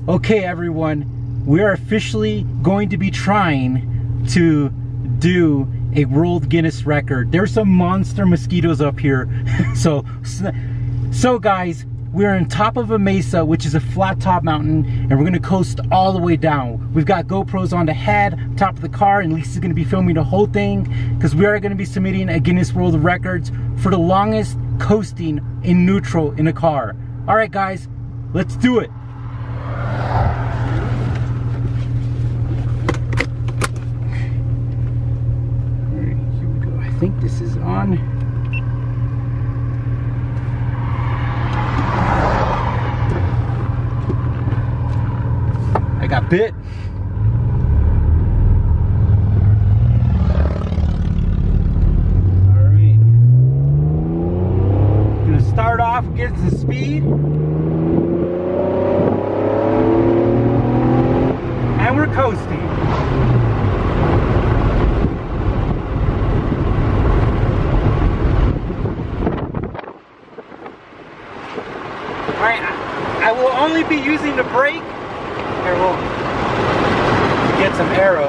Okay everyone, we are officially going to be trying to do a World Guinness record. There's some monster mosquitoes up here. so guys, we're on top of a mesa, which is a flat top mountain, and we're gonna coast all the way down. We've got GoPros on the head, top of the car, and Lisa's gonna be filming the whole thing because we are gonna be submitting a Guinness World Records for the longest coasting in neutral in a car. All right guys, let's do it. I think this is on. I got bit. Alright. Gonna start off against the speed. And we're coasting. I will only be using the brake. Here, we'll get some aero.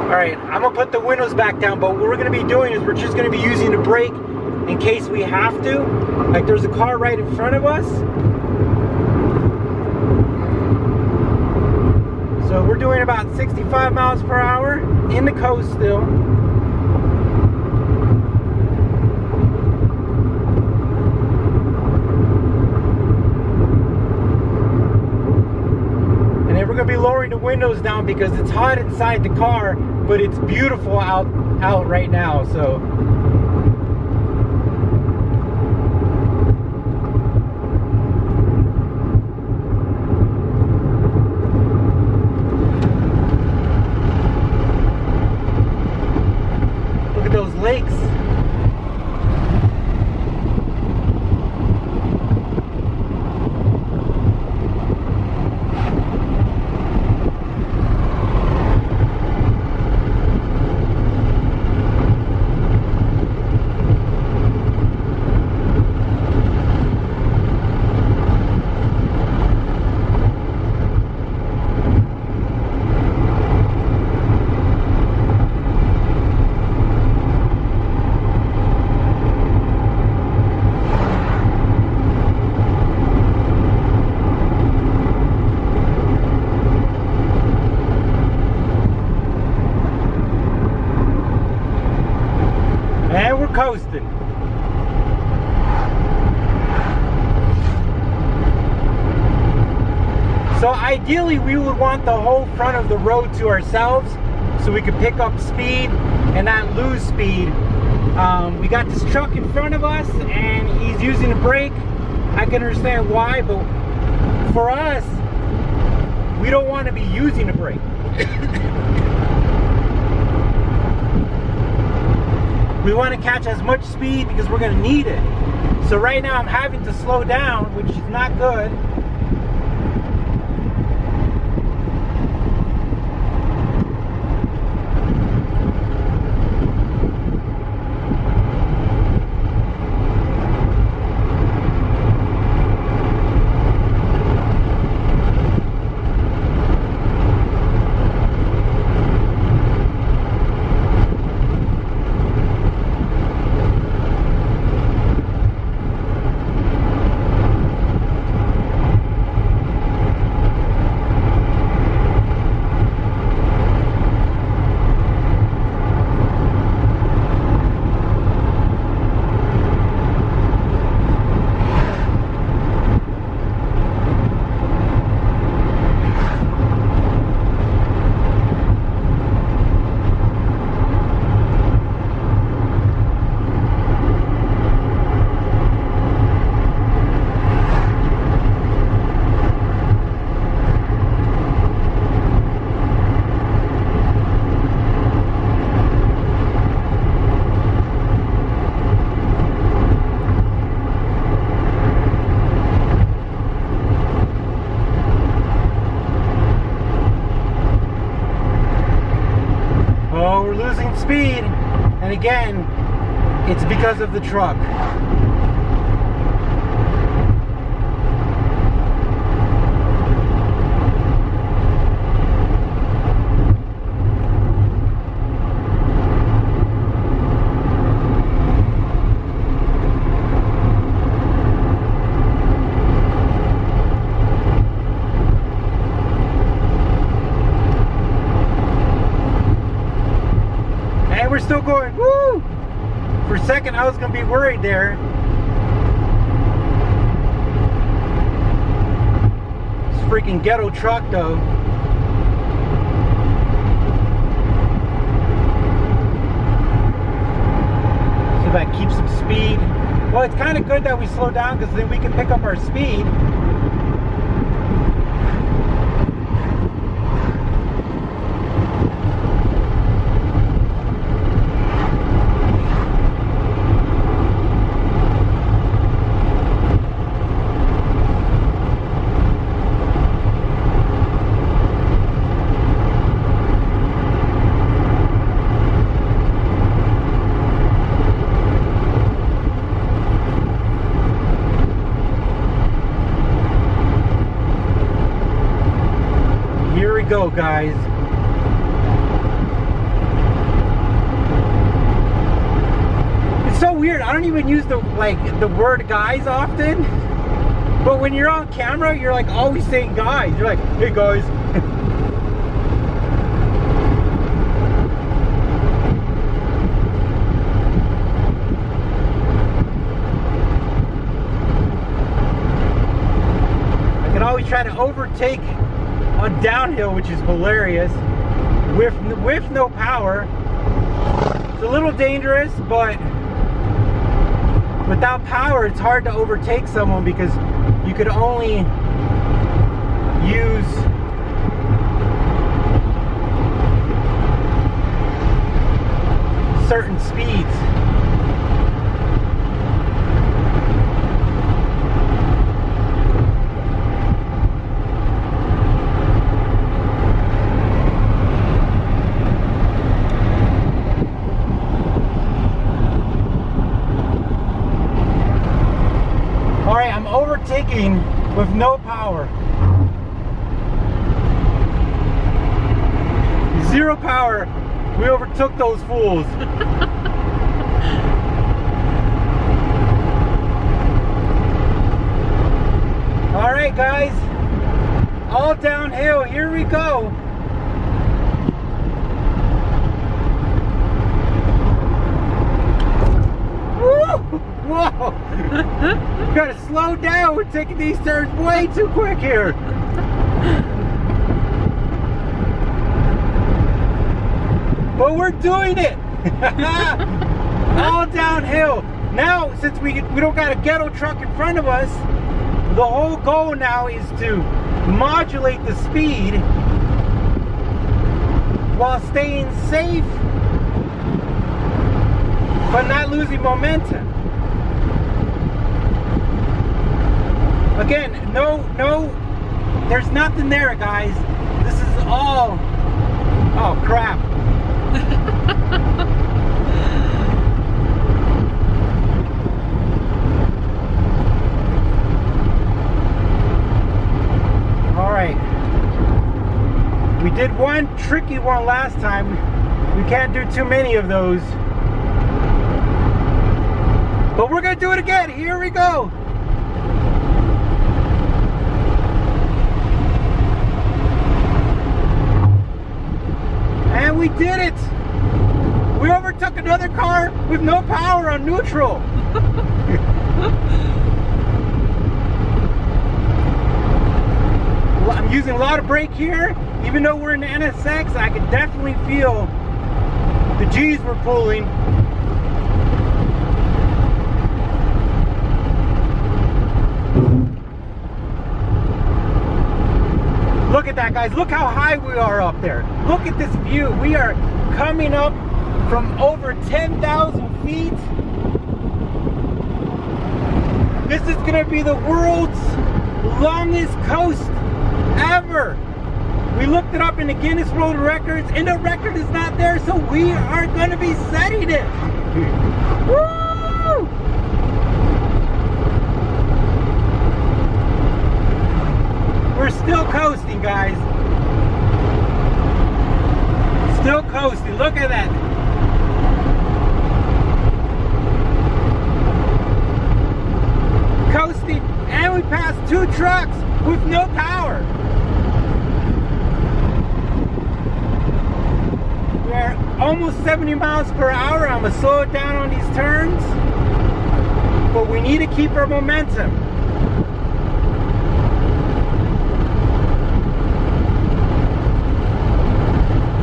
Alright, I'm gonna put the windows back down, but what we're gonna be doing is we're just gonna be using the brake in case we have to. Like there's a car right in front of us. So we're doing about 65 miles per hour in the coast still. We're gonna be lowering the windows down because it's hot inside the car, but it's beautiful out right now. So look at those lakes. And we're coasting. So ideally we would want the whole front of the road to ourselves so we could pick up speed and not lose speed. We got this truck in front of us and he's using a brake. I can understand why, but for us, we don't want to be using a brake. We want to catch as much speed because we're going to need it. So right now I'm having to slow down, which is not good. Speed, and again, it's because of the truck. still going, woo! For a second, I was gonna be worried there. This freaking ghetto truck, though. See if I can keep some speed. Well, it's kind of good that we slow down because then we can pick up our speed. Go, guys. It's so weird. I don't even use the word guys often, but when you're on camera, you're like always saying guys. You're like, hey guys. I can always try to overtake on downhill, which is hilarious, with no power. It's a little dangerous, but without power it's hard to overtake someone because you could only use certain speeds. Overtaking with no power. Zero power. We overtook those fools. All right, guys. All downhill. Here we go. Woo! Whoa! You gotta slow down. We're taking these turns way too quick here. But we're doing it. All downhill. Now, since we don't got a ghetto truck in front of us, the whole goal now is to modulate the speed while staying safe, but not losing momentum. Again, no, there's nothing there, guys. This is all, oh crap. All right. We did one tricky one last time. We can't do too many of those. But we're gonna do it again. Here we go. And we did it! We overtook another car with no power on neutral. I'm using a lot of brake here. Even though we're in the NSX, I can definitely feel the G's we're pulling. Look at that, guys. Look how high we are up there. Look at this view. We are coming up from over 10,000 feet. This is going to be the world's longest coast ever. We looked it up in the Guinness World Records, and the record is not there, so we are going to be setting it. Woo! We're still coasting, guys. Still coasting. Look at that. Coasting, and we passed 2 trucks with no power. We're almost 70 miles per hour. I'm gonna slow it down on these turns, but we need to keep our momentum.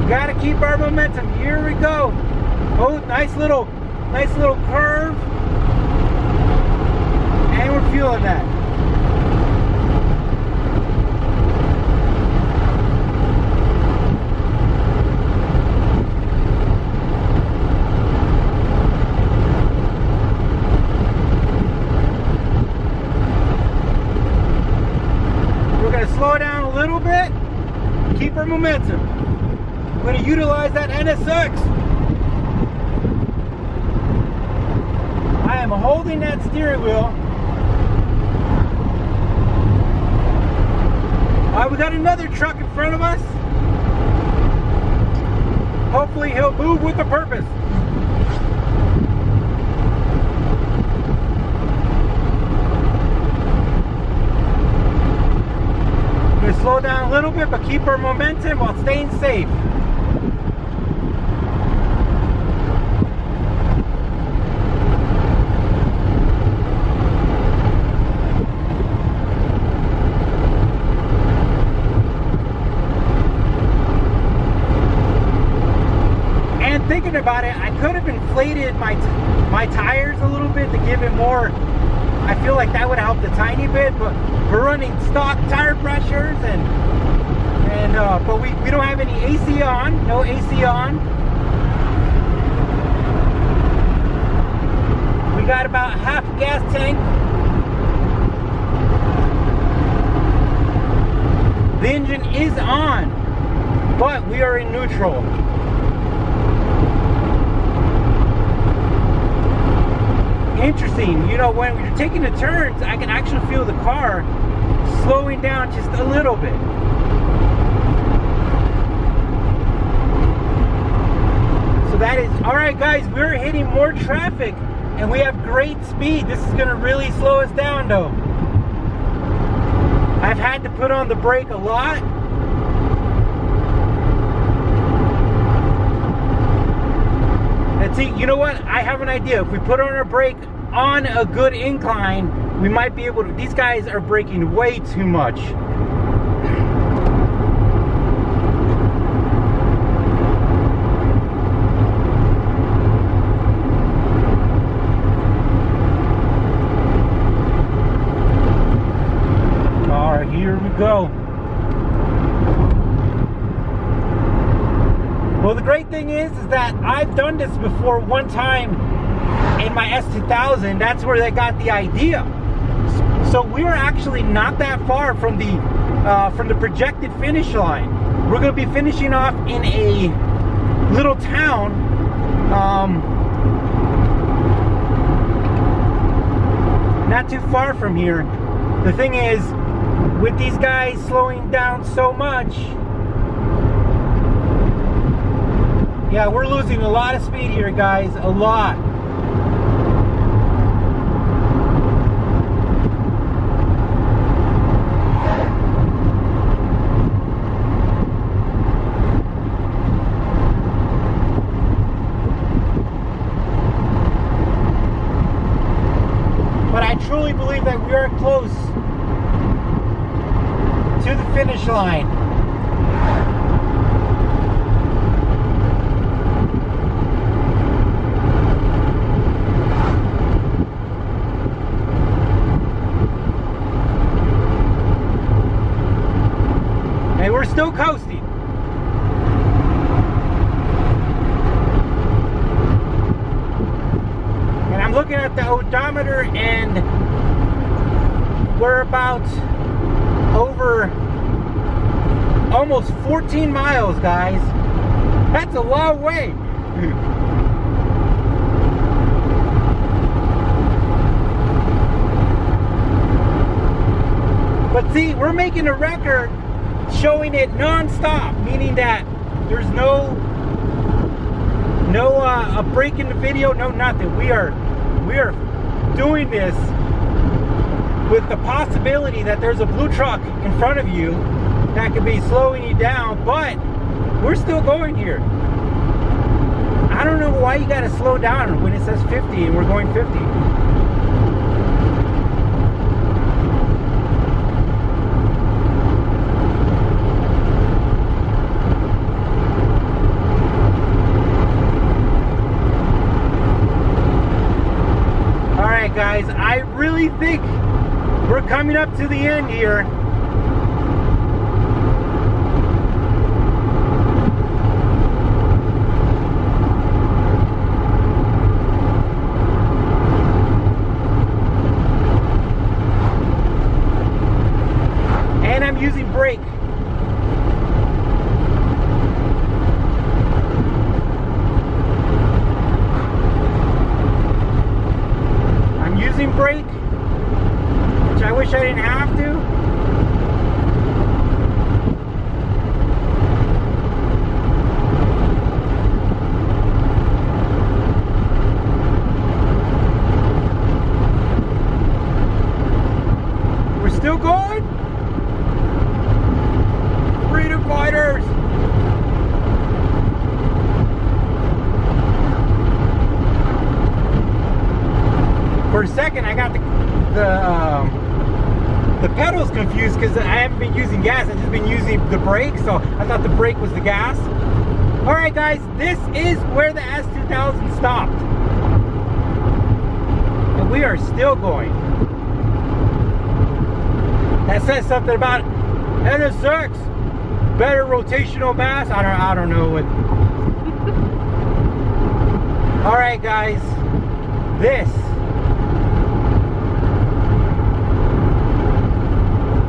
We gotta keep our momentum. Here we go. Oh, nice little curve, and we're feeling that. Slow down a little bit, keep our momentum. I'm going to utilize that NSX. I am holding that steering wheel. We got another truck in front of us. Hopefully he'll move with a purpose. Slow down a little bit, but keep our momentum while staying safe. And thinking about it, I could have inflated my tires a little bit to give it more. I feel like that would help a tiny bit, but we're running stock tire pressures, but we don't have any AC on, no AC on. We got about half a gas tank. The engine is on, but we are in neutral. Interesting, you know, when you're taking the turns, I can actually feel the car slowing down just a little bit. So that is, all right guys, we're hitting more traffic and we have great speed. This is gonna really slow us down though. I've had to put on the brake a lot. And see, you know what? I have an idea. If we put on our brake on a good incline, we might be able to. These guys are braking way too much. All right, here we go. Well, the great thing is that I've done this before one time in my S2000. That's where they got the idea. So we're actually not that far from the projected finish line. We're going to be finishing off in a little town. Not too far from here. The thing is, with these guys slowing down so much, yeah, we're losing a lot of speed here, guys. A lot. But I truly believe that we are close to the finish line. We're still coasting. And I'm looking at the odometer and we're about over almost 14 miles, guys. That's a long way. But see, we're making a record showing it non-stop, meaning that there's no a break in the video, no nothing. We are doing this with the possibility that there's a blue truck in front of you that could be slowing you down, but we're still going here. I don't know why you gotta slow down when it says 50 and we're going 50. Alright guys, I really think we're coming up to the end here. And I'm using brake. I'm using brake, which I wish I didn't have to. We're still going. Freedom fighters. For a second, I got the pedals confused because I haven't been using gas. I've just been using the brake, so I thought the brake was the gas. All right, guys, this is where the S2000 stopped, and we are still going. That says something about NSX, better rotational mass. I don't know what. All right, guys, this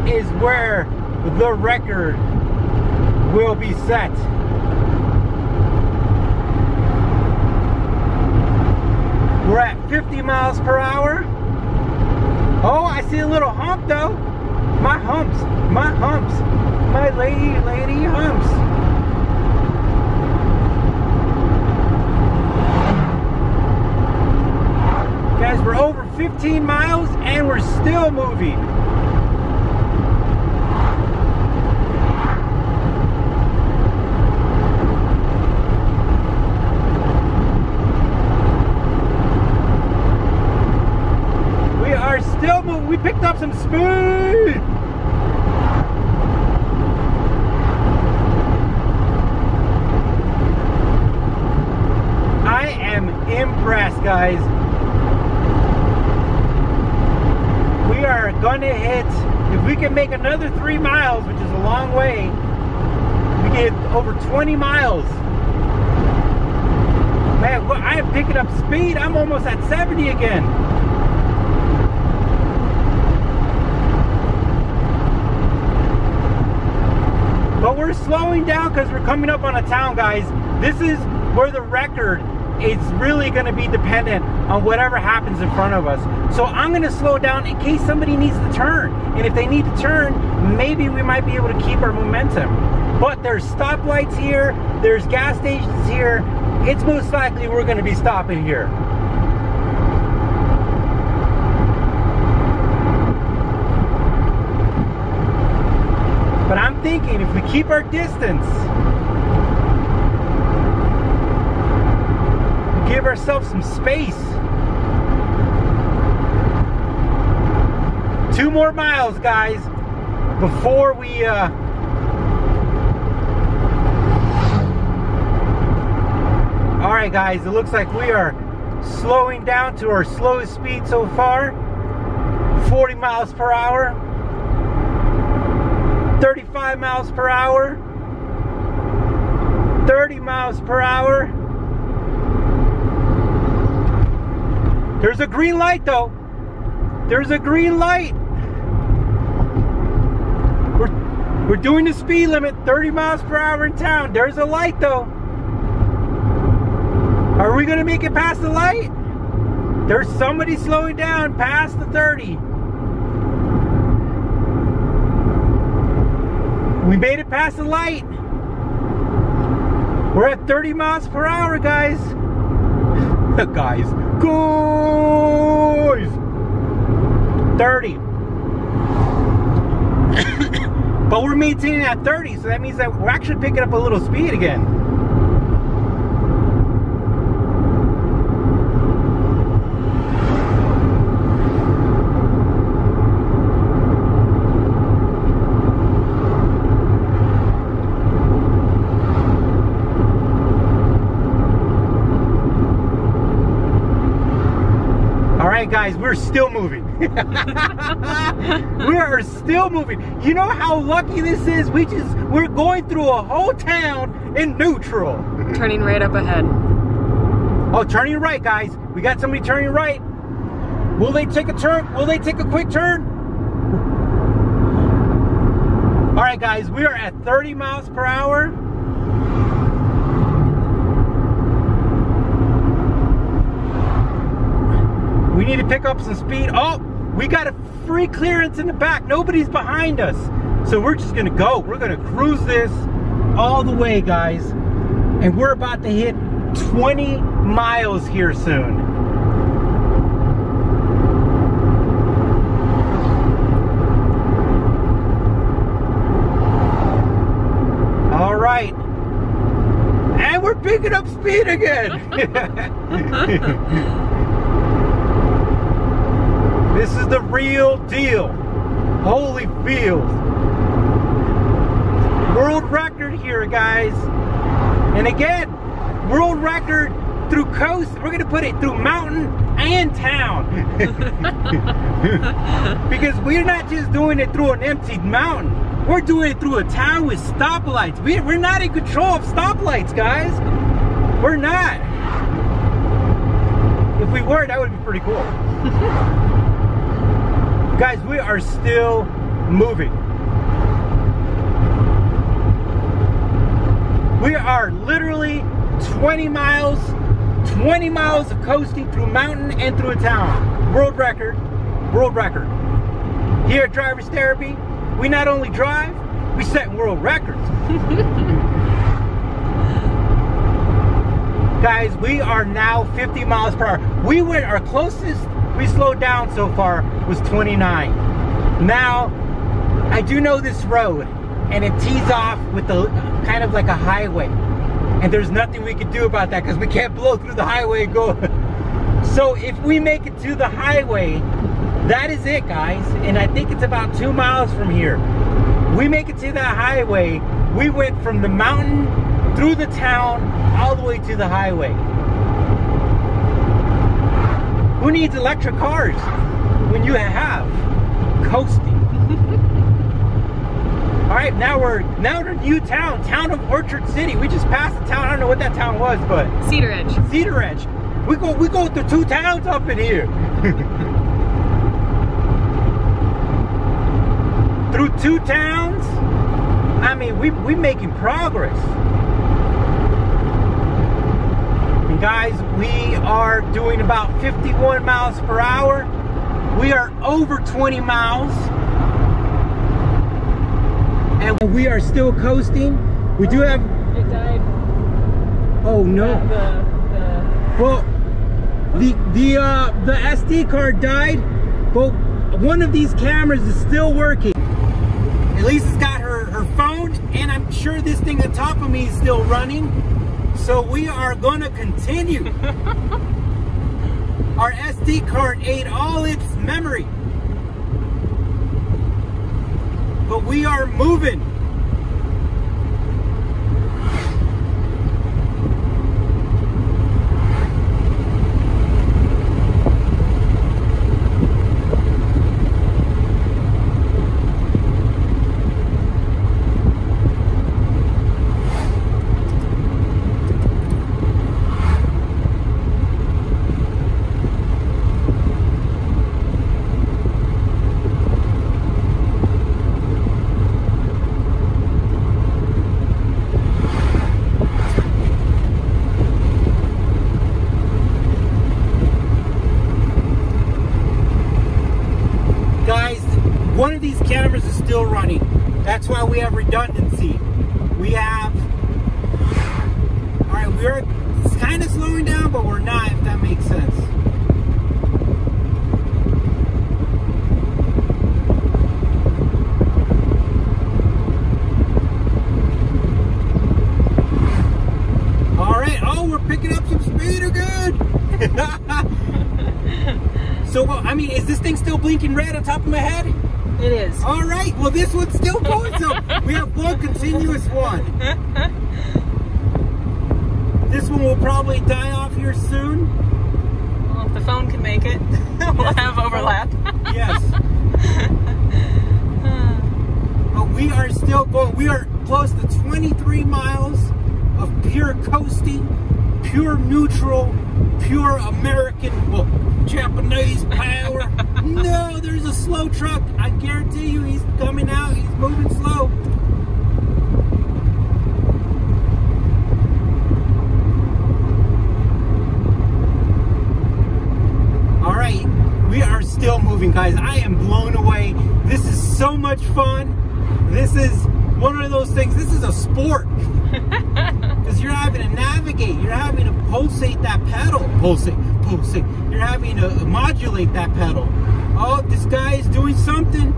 is where the record will be set. We're at 50 miles per hour. Oh, I see a little hump though. My humps, my lady humps. Guys, we're over 15 miles and we're still moving. We picked up some speed. I am impressed, guys. We are gonna hit, if we can make another 3 miles, which is a long way, we get over 20 miles. Man, well, I am picking up speed. I'm almost at 70 again. But we're slowing down because we're coming up on a town, guys. This is where the record is really going to be dependent on whatever happens in front of us. So I'm going to slow down in case somebody needs to turn. And if they need to turn, maybe we might be able to keep our momentum. But there's stoplights here, there's gas stations here. It's most likely we're going to be stopping here. But I'm thinking if we keep our distance, we give ourselves some space. 2 more miles, guys, before we all right, guys, it looks like we are slowing down to our slowest speed so far. 40 miles per hour. 35 miles per hour, 30 miles per hour. There's a green light though. There's a green light. We're doing the speed limit, 30 miles per hour in town. There's a light though. Are we gonna make it past the light? There's somebody slowing down past the 30. We made it past the light. We're at 30 miles per hour, guys. Guys. 30. But we're maintaining at 30, so that means that we're actually picking up a little speed again. right, guys, we're still moving. We are still moving. You know how lucky this is? We're going through a whole town in neutral. Turning right up ahead. Oh, turning right, guys. We got somebody turning right. Will they take a turn? Will they take a quick turn? All right, guys, we are at 30 miles per hour. We need to pick up some speed. Oh, we got a free clearance in the back. Nobody's behind us. So we're just gonna go. We're gonna cruise this all the way, guys. And we're about to hit 20 miles here soon. All right. And we're picking up speed again. This is the real deal. Holyfield. World record here, guys. And again, world record through coast. We're gonna put it through mountain and town. Because we're not just doing it through an empty mountain. We're doing it through a town with stoplights. We're not in control of stoplights, guys. We're not. If we were, that would be pretty cool. Guys, we are still moving. We are literally 20 miles of coasting through mountain and through a town. World record, world record. Here at Driver's Therapy, we not only drive, we set world records. Guys, we are now 50 miles per hour. Our closest we slowed down so far was 29. Now, I do know this road, and it tees off with the kind of like a highway. And there's nothing we can do about that because we can't blow through the highway and go. So if we make it to the highway, that is it, guys. And I think it's about 2 miles from here. We make it to that highway, we went from the mountain through the town all the way to the highway. Who needs electric cars when you have coasting? All right, now we're in a new town of Orchard City. We just passed the town. I don't know what that town was, but Cedar Edge. Cedar Edge. We go through 2 towns up in here. Through 2 towns. I mean, we making progress. And guys, we are doing about 51 miles per hour. We are over 20 miles. And we are still coasting. We do have... It died. Oh no. Well, the SD card died, but one of these cameras is still working. At least it's got her phone, and I'm sure this thing on top of me is still running. So we are gonna continue. Our SD card ate all its memory. But we are moving. One of these cameras is still running. That's why we have redundancy. We have... Alright, we're kind of slowing down, but we're not, if that makes sense. Alright, oh, we're picking up some speed again! So, I mean, is this thing still blinking red on top of my head? It is. All right, well, this one's still going, so we have one continuous one. This one will probably die off here soon. Well, if the phone can make it, we'll have overlap. Yes. But we are still going. We are close to 23 miles of pure coasting, pure neutral, pure American, well, Japanese power. No, there's a slow truck. I guarantee you he's coming out. He's moving slow. All right, we are still moving, guys. I am blown away. This is so much fun. This is one of those things. This is a sport. Because you're having to navigate. You're having to pulsate that pedal. Pulsate. You're having to modulate that pedal. Oh, this guy is doing something.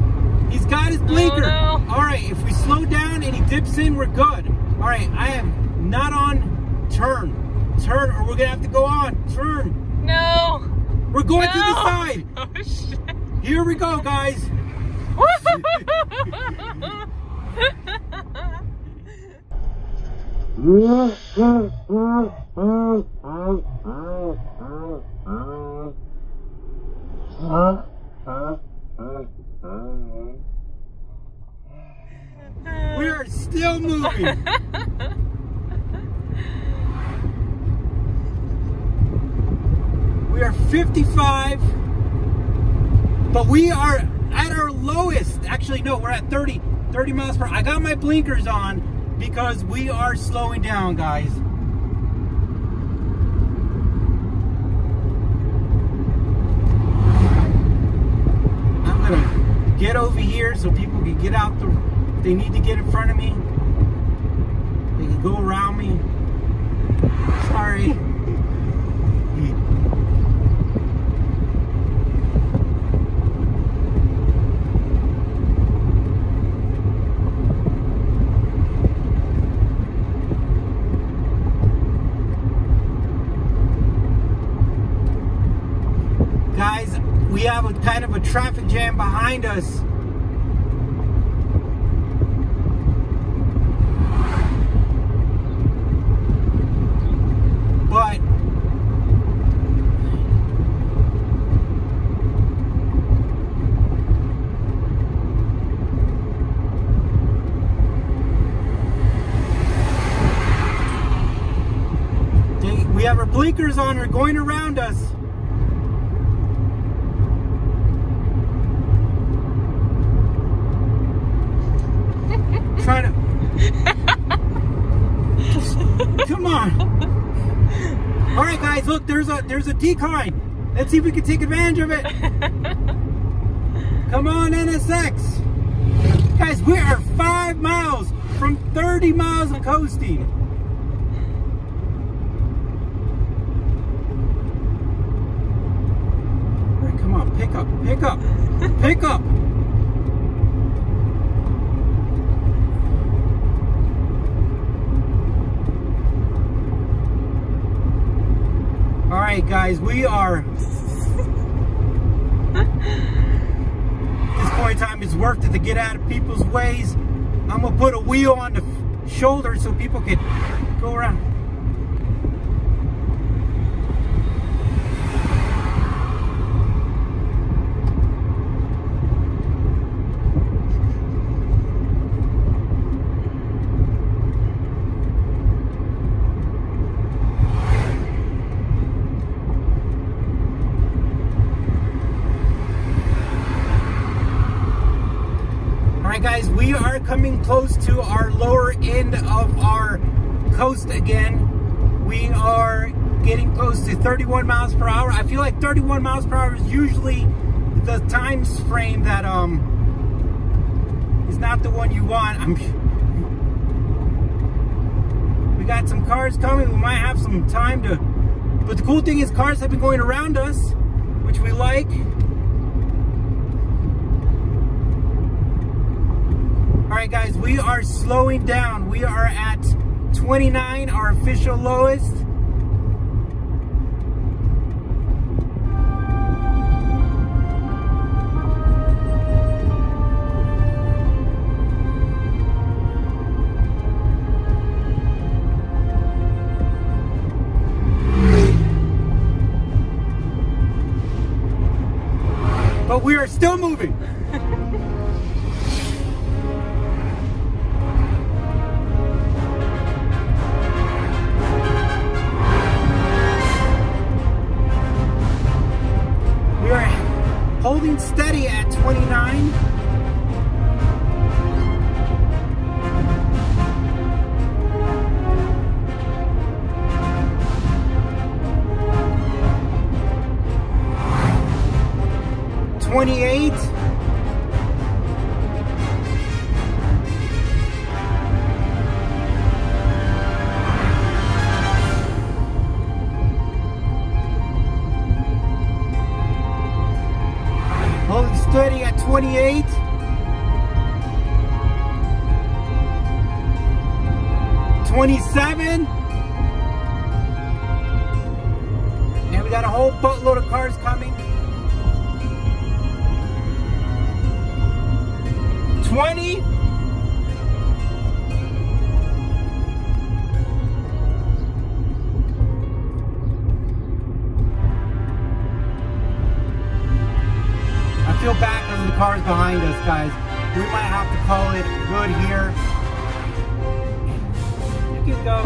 He's got his blinker. Oh, no. All right, if we slow down and he dips in, we're good. All right, I am not on turn. Turn, or we're going to have to go on. Turn. No. We're going to the side. Oh, shit. Here we go, guys. We are still moving. We are 55, but we are at our lowest. Actually, no, we're at 30 miles per hour. I got my blinkers on because we are slowing down, guys. I'm gonna get over here so people can get out the, if they need to get in front of me, they can go around me. Sorry. Guys, we have a kind of a traffic jam behind us. But we have our blinkers on, they're going around us. Trying to come on. All right, guys, look, there's a decline. Let's see if we can take advantage of it. Come on, NSX. Guys, we are 5 miles from 30 miles of coasting. All right, come on, pick up. All right, guys, we are, at this point in time, it's worth it to get out of people's ways. I'm gonna put a wheel on the shoulder so people can go around. Guys, we are coming close to our lower end of our coast again. We are getting close to 31 miles per hour. I feel like 31 miles per hour is usually the time frame that is not the one you want. We got some cars coming. We might have some time to, but the cool thing is cars have been going around us, which we like. All right, guys, we are slowing down. We are at 29, our official lowest. But we are still moving. We are holding steady at 29. Holding steady at 28. 27. And we got a whole boatload of cars coming. 20. I feel bad because of the cars behind us, guys. We might have to call it good here. You can go.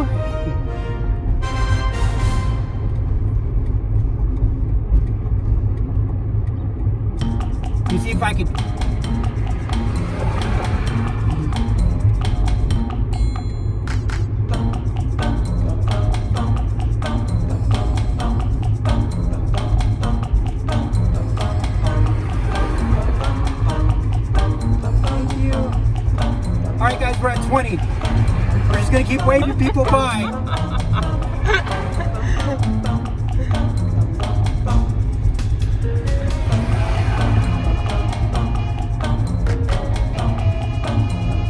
Let me see if I can. Alright guys, we're at 20. We're just gonna keep waving people by.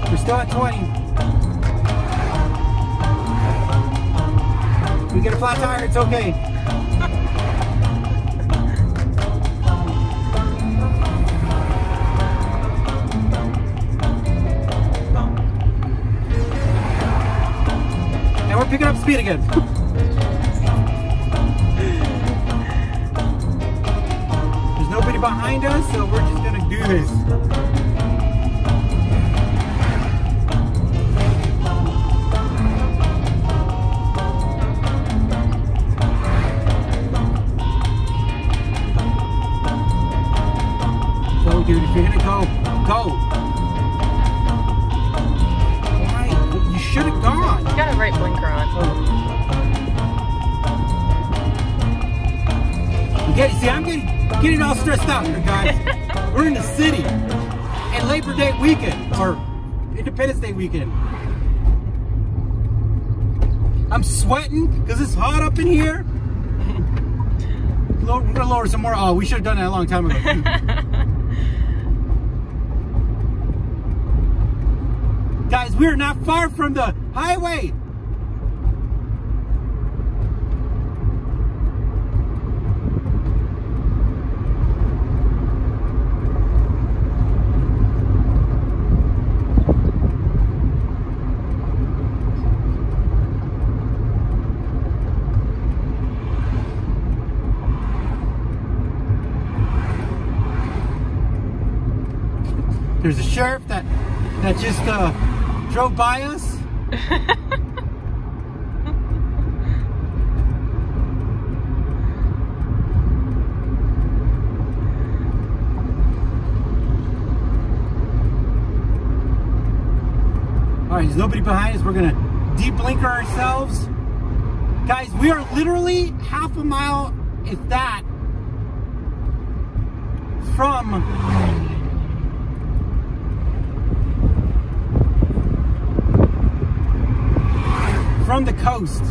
We're still at 20. We get a flat tire, it's okay. And we're picking up speed again. There's nobody behind us, so we're just gonna do this. So dude, if you're gonna go, go. Why? You should have gone. You got a right blinker on. See, I'm getting all stressed out here, guys. We're in the city. And Labor Day weekend, or Independence Day weekend. I'm sweating because it's hot up in here. We're gonna lower some more. Oh, we should have done that a long time ago. Guys, we're not far from the highway. There's a sheriff that just drove by us. All right, there's nobody behind us. We're gonna deep blinker ourselves. Guys, we are literally half a mile, if that, from the coast.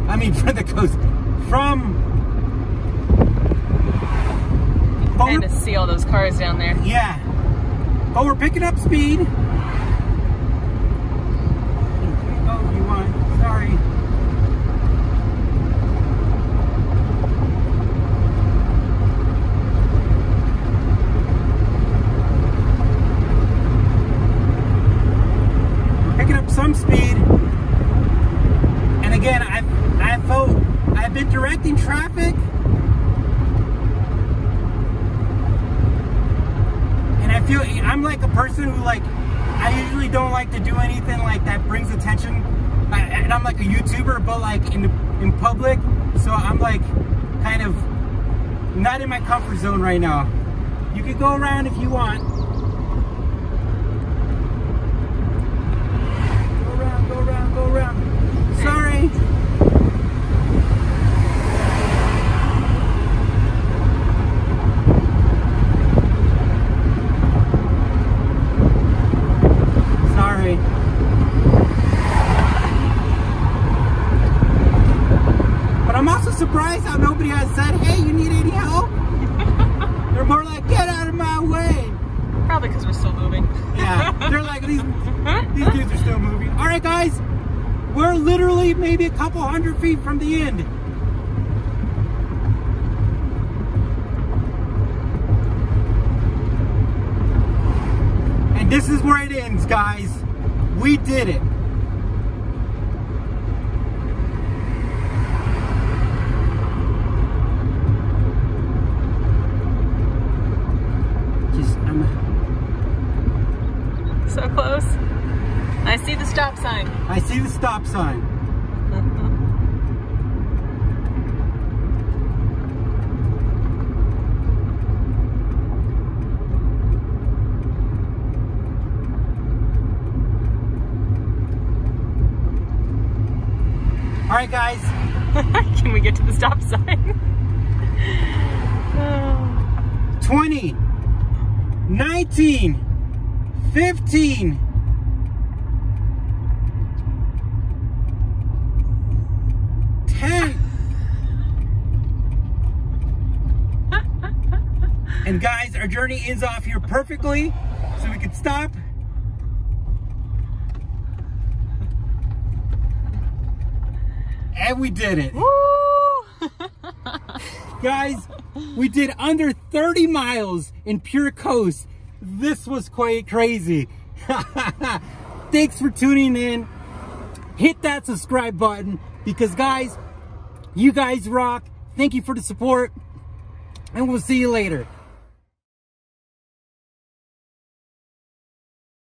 I mean, from the coast. From... Trying to see all those cars down there. Yeah. But we're picking up speed. Oh, you want? Sorry. We're picking up some speed. Again, I've been directing traffic. like a person who like, I usually don't like to do anything like that brings attention. And I'm like a YouTuber, but like in public. So I'm like kind of not in my comfort zone right now. You can go around if you want. Go around, go around, go around. Sorry. Sorry. But I'm also surprised how nobody has said, hey, you need any help? They're more like, get out of my way. Probably because we're still moving. Yeah, they're like, these dudes are still moving. All right, guys, we're literally maybe a couple hundred feet from the end. And this is where it ends, guys. We did it. So close. I see the stop sign. I see the stop sign. All right, guys. Can we get to the stop sign? 20, 19, 15, 10. And guys, our journey ends off here perfectly, so we can stop. And we did it. Woo! Guys, we did under 30 miles in pure coast. This was quite crazy. Thanks for tuning in. Hit that subscribe button because guys, you guys rock. Thank you for the support and we'll see you later.